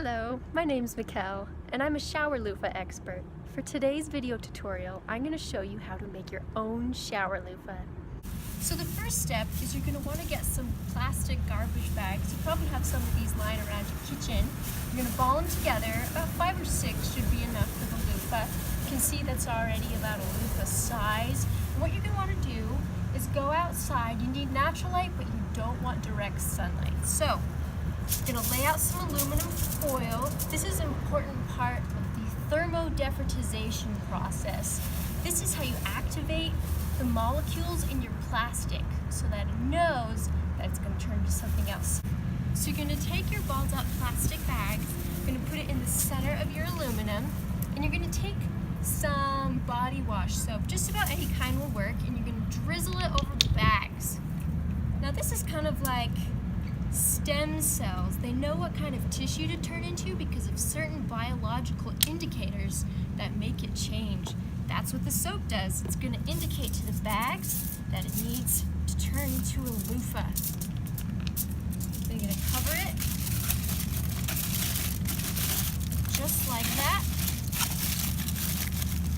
Hello, my name's Mikkel, and I'm a shower loofah expert. For today's video tutorial, I'm going to show you how to make your own shower loofah. So the first step is you're going to want to get some plastic garbage bags. You probably have some of these lying around your kitchen. You're going to ball them together. About 5 or 6 should be enough for the loofah. You can see that's already about a loofah size. And what you're going to want to do is go outside. You need natural light, but you don't want direct sunlight. So you're going to lay out some aluminum foil. This is an important part of the thermodefertization process. This is how you activate the molecules in your plastic so that it knows that it's going to turn into something else. So you're going to take your balled up plastic bags, you're going to put it in the center of your aluminum, and you're going to take some body wash soap, just about any kind will work, and you're going to drizzle it over the bags. Now this is kind of like stem cells. They know what kind of tissue to turn into because of certain biological indicators that make it change. That's what the soap does. It's going to indicate to the bags that it needs to turn into a loofah. So you're going to cover it just like that.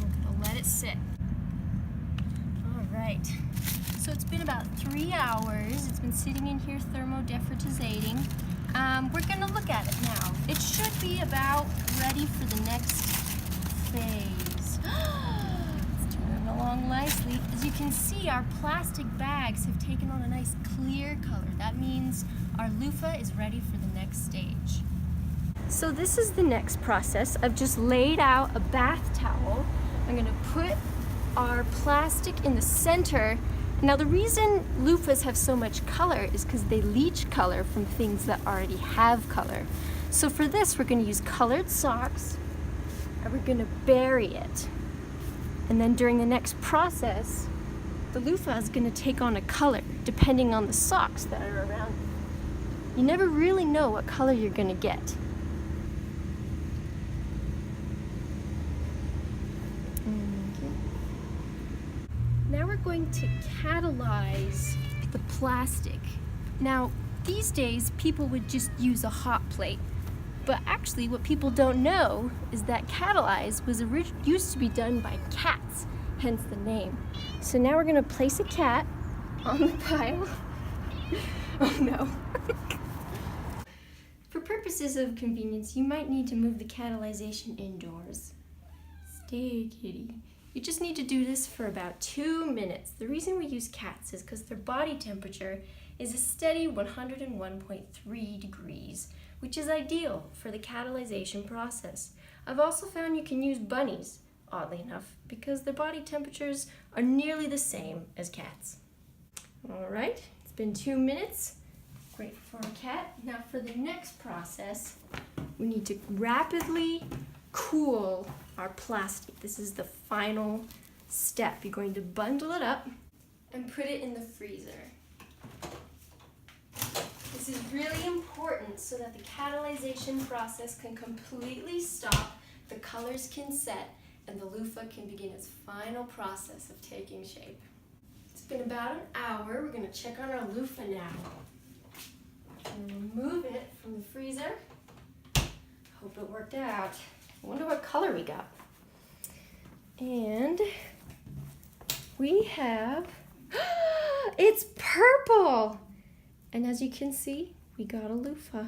We're going to let it sit. All right. So it's been about 3 hours. It's been sitting in here thermodefertizating. We're going to look at it now. It should be about ready for the next phase. It's turning along nicely. As you can see, our plastic bags have taken on a nice clear color. That means our loofah is ready for the next stage. So this is the next process. I've just laid out a bath towel. I'm going to put our plastic in the center. Now the reason loofahs have so much color is because they leach color from things that already have color. So for this we're going to use colored socks and we're going to bury it. And then during the next process, the loofah is going to take on a color depending on the socks that are around you. You never really know what color you're going to get. Now we're going to catalyze the plastic. Now, these days, people would just use a hot plate. But actually, what people don't know is that catalyze was used to be done by cats, hence the name. So now we're going to place a cat on the pile. Oh no. For purposes of convenience, you might need to move the catalyzation indoors. Stay, kitty. You just need to do this for about 2 minutes. The reason we use cats is because their body temperature is a steady 101.3 degrees, which is ideal for the catalyzation process. I've also found you can use bunnies, oddly enough, because their body temperatures are nearly the same as cats. All right, it's been 2 minutes. Great for a cat. Now for the next process, we need to rapidly cool our plastic. This is the final step. You're going to bundle it up and put it in the freezer. This is really important so that the catalyzation process can completely stop, the colors can set, and the loofah can begin its final process of taking shape. It's been about an hour. We're going to check on our loofah now. And remove it from the freezer. Hope it worked out. I wonder what color we got. And we have, it's purple! And as you can see, we got a loofah.